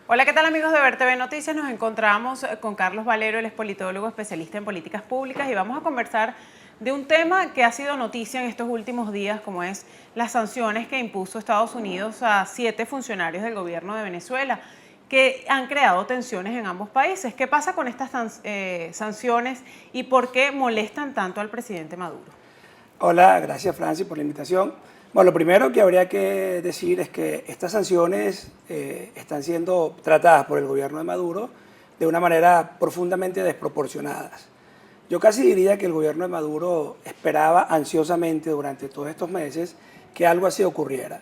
Hola, ¿qué tal amigos de Ver TV Noticias? Nos encontramos con Carlos Valero, él es politólogo especialista en políticas públicas y vamos a conversar de un tema que ha sido noticia en estos últimos días, como es las sanciones que impuso Estados Unidos a 7 funcionarios del gobierno de Venezuela, que han creado tensiones en ambos países. ¿Qué pasa con estas sanciones y por qué molestan tanto al presidente Maduro? Hola, gracias Francis por la invitación. Bueno, lo primero que habría que decir es que estas sanciones están siendo tratadas por el gobierno de Maduro de una manera profundamente desproporcionadas. Yo casi diría que el gobierno de Maduro esperaba ansiosamente durante todos estos meses que algo así ocurriera.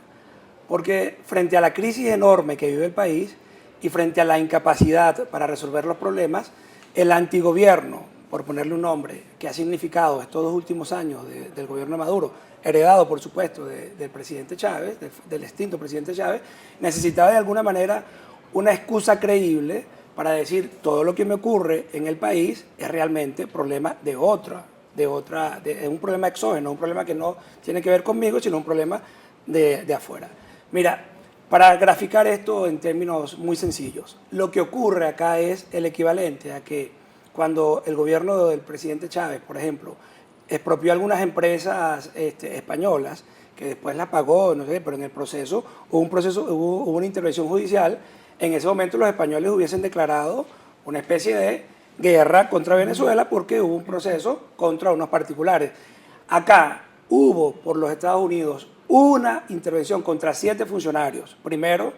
Porque frente a la crisis enorme que vive el país y frente a la incapacidad para resolver los problemas, el antigobierno, por ponerle un nombre, que ha significado estos 2 últimos años del gobierno de Maduro, heredado por supuesto del presidente Chávez, del extinto presidente Chávez, necesitaba de alguna manera una excusa creíble para decir todo lo que me ocurre en el país es realmente problema de un problema exógeno, un problema que no tiene que ver conmigo, sino un problema de afuera. Mira, para graficar esto en términos muy sencillos, lo que ocurre acá es el equivalente a que cuando el gobierno del presidente Chávez, por ejemplo, expropió algunas empresas españolas, que después las pagó, no sé, pero en el proceso hubo una intervención judicial. En ese momento los españoles hubiesen declarado una especie de guerra contra Venezuela porque hubo un proceso contra unos particulares. Acá hubo por los Estados Unidos una intervención contra 7 funcionarios. Primero,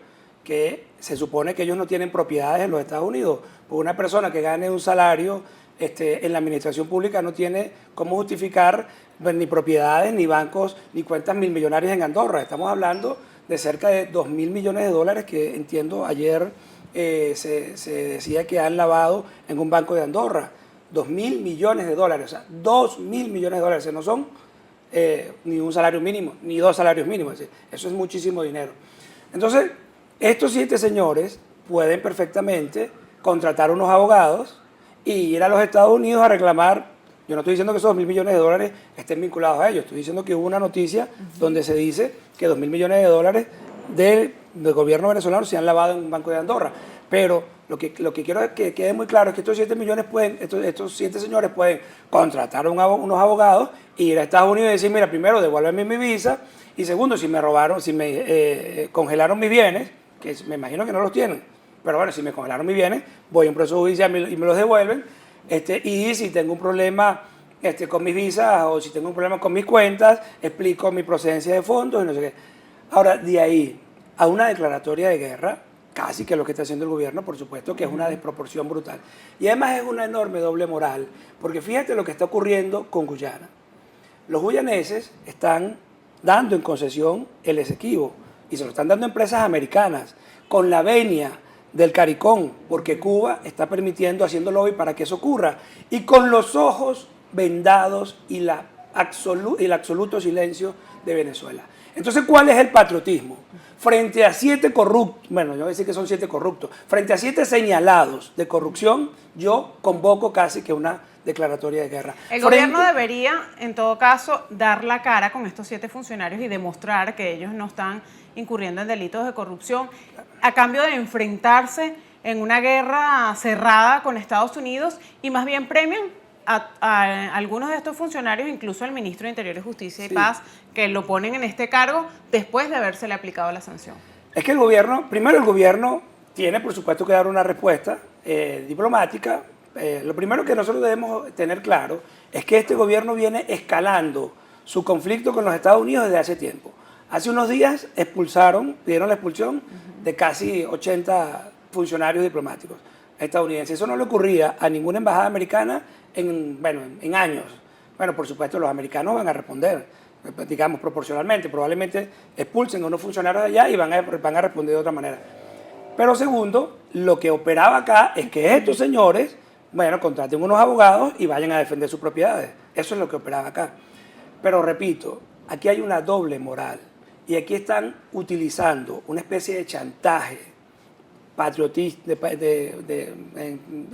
que se supone que ellos no tienen propiedades en los Estados Unidos. Pues una persona que gane un salario en la administración pública no tiene cómo justificar ni propiedades, ni bancos, ni cuentas milmillonarias en Andorra. Estamos hablando de cerca de 2.000 millones de dólares que entiendo ayer se decía que han lavado en un banco de Andorra. 2.000 millones de dólares, o sea, 2.000 millones de dólares, no son ni un salario mínimo, ni 2 salarios mínimos, eso es muchísimo dinero. Entonces, estos 7 señores pueden perfectamente contratar unos abogados y ir a los Estados Unidos a reclamar. Yo no estoy diciendo que esos 2.000 millones de dólares estén vinculados a ellos, estoy diciendo que hubo una noticia donde se dice que 2.000 millones de dólares del gobierno venezolano se han lavado en un banco de Andorra. Pero lo que quiero que quede muy claro es que estos 7 señores pueden contratar unos abogados e ir a Estados Unidos y decir, mira, primero devuélveme mi visa y segundo, si me congelaron mis bienes, que me imagino que no los tienen, pero bueno, si me congelaron mis bienes, voy a un proceso judicial y me los devuelven, y si tengo un problema con mis visas o si tengo un problema con mis cuentas, explico mi procedencia de fondos y no sé qué. Ahora, de ahí a una declaratoria de guerra, casi que lo que está haciendo el gobierno, por supuesto, que es una desproporción brutal. Y además es una enorme doble moral, porque fíjate lo que está ocurriendo con Guyana. Los guyaneses están dando en concesión el Esequibo y se lo están dando a empresas americanas con la venia del CARICOM, porque Cuba está permitiendo, haciendo lobby para que eso ocurra, y con los ojos vendados y el absoluto silencio de Venezuela. Entonces, ¿cuál es el patriotismo? Frente a 7 corruptos, bueno, yo voy a decir que son 7 corruptos, frente a 7 señalados de corrupción, yo convoco casi que una declaratoria de guerra. El gobierno debería, en todo caso, dar la cara con estos 7 funcionarios y demostrar que ellos no están incurriendo en delitos de corrupción, a cambio de enfrentarse en una guerra cerrada con Estados Unidos y más bien premian a algunos de estos funcionarios, incluso al ministro de Interior y Justicia y Paz, que lo ponen en este cargo después de habérsele aplicado la sanción. Es que primero el gobierno tiene por supuesto que dar una respuesta diplomática. Lo primero que nosotros debemos tener claro es que este gobierno viene escalando su conflicto con los Estados Unidos desde hace tiempo. Hace unos días pidieron la expulsión de casi 80 funcionarios diplomáticos estadounidenses. Eso no le ocurría a ninguna embajada americana en años. Bueno, por supuesto los americanos van a responder, digamos proporcionalmente, probablemente expulsen a unos funcionarios de allá y van a responder de otra manera. Pero segundo, lo que operaba acá es que estos señores, contraten unos abogados y vayan a defender sus propiedades. Eso es lo que operaba acá. Pero repito, aquí hay una doble moral y aquí están utilizando una especie de chantaje patriotista,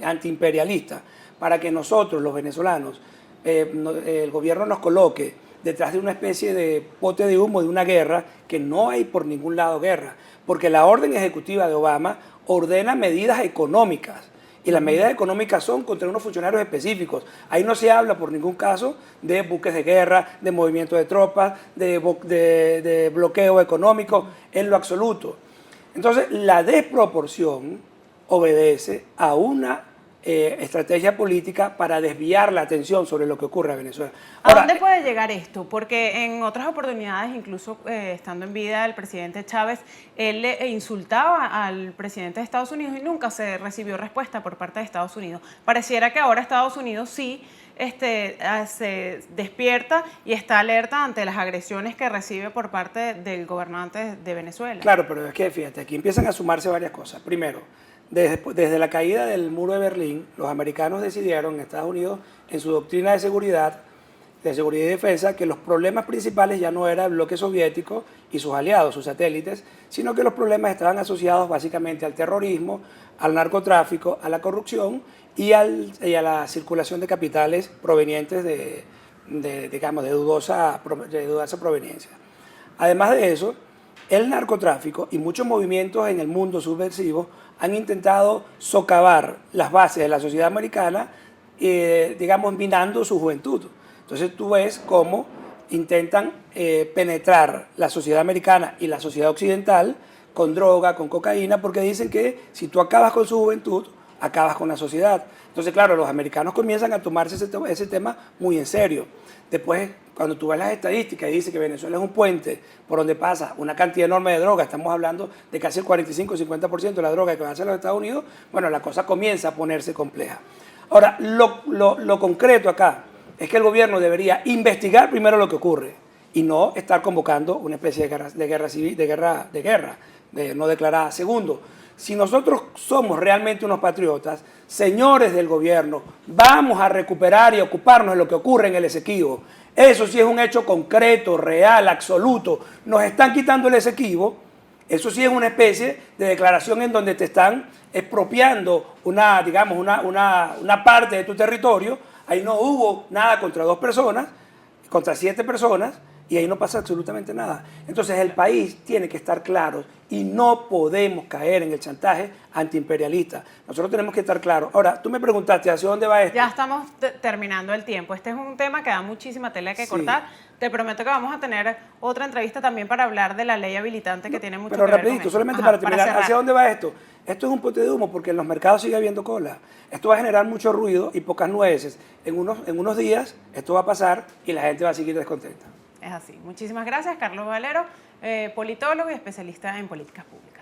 antiimperialista, para que nosotros, los venezolanos, el gobierno nos coloque detrás de una especie de pote de humo de una guerra, que no hay por ningún lado guerra, porque la orden ejecutiva de Obama ordena medidas económicas. Y las medidas económicas son contra unos funcionarios específicos. Ahí no se habla por ningún caso de buques de guerra, de movimiento de tropas, de bloqueo económico, en lo absoluto. Entonces, la desproporción obedece a una estrategia política para desviar la atención sobre lo que ocurre en Venezuela. Ahora, ¿a dónde puede llegar esto? Porque en otras oportunidades, incluso estando en vida el presidente Chávez, él insultaba al presidente de Estados Unidos y nunca se recibió respuesta por parte de Estados Unidos. Pareciera que ahora Estados Unidos sí se despierta y está alerta ante las agresiones que recibe por parte del gobernante de Venezuela. Claro, pero es que fíjate, aquí empiezan a sumarse varias cosas. Primero, desde la caída del muro de Berlín, los americanos decidieron en Estados Unidos, en su doctrina de seguridad y defensa, que los problemas principales ya no era el bloque soviético y sus aliados, sus satélites, sino que los problemas estaban asociados básicamente al terrorismo, al narcotráfico, a la corrupción y a la circulación de capitales provenientes de dudosa proveniencia. Además de eso, el narcotráfico y muchos movimientos en el mundo subversivo han intentado socavar las bases de la sociedad americana, minando su juventud. Entonces tú ves cómo intentan penetrar la sociedad americana y la sociedad occidental con droga, con cocaína, porque dicen que si tú acabas con su juventud, acabas con la sociedad. Entonces, claro, los americanos comienzan a tomarse ese tema muy en serio. Después, cuando tú ves las estadísticas y dice que Venezuela es un puente por donde pasa una cantidad enorme de droga, estamos hablando de casi el 45-50% de la droga que va hacia los Estados Unidos, bueno, la cosa comienza a ponerse compleja. Ahora, lo concreto acá es que el gobierno debería investigar primero lo que ocurre y no estar convocando una especie de guerra civil, de guerra no declarada. Segundo, si nosotros somos realmente unos patriotas, señores del gobierno, vamos a recuperar y ocuparnos de lo que ocurre en el Esequibo. Eso sí es un hecho concreto, real, absoluto. Nos están quitando el Esequibo. Eso sí es una especie de declaración en donde te están expropiando una parte de tu territorio. Ahí no hubo nada contra 2 personas, contra 7 personas, y ahí no pasa absolutamente nada. Entonces el país tiene que estar claro y no podemos caer en el chantaje antiimperialista. Nosotros tenemos que estar claros. Ahora, tú me preguntaste, ¿hacia dónde va esto? Ya estamos terminando el tiempo. Este es un tema que da muchísima tela que cortar. Te prometo que vamos a tener otra entrevista también para hablar de la ley habilitante que tiene mucho que ver con rapidito, esto. solamente para terminar, ¿hacia dónde va esto? Esto es un pote de humo porque en los mercados sigue habiendo cola. Esto va a generar mucho ruido y pocas nueces. En unos días esto va a pasar y la gente va a seguir descontenta. Es así. Muchísimas gracias, Carlos Valero, politólogo y especialista en políticas públicas.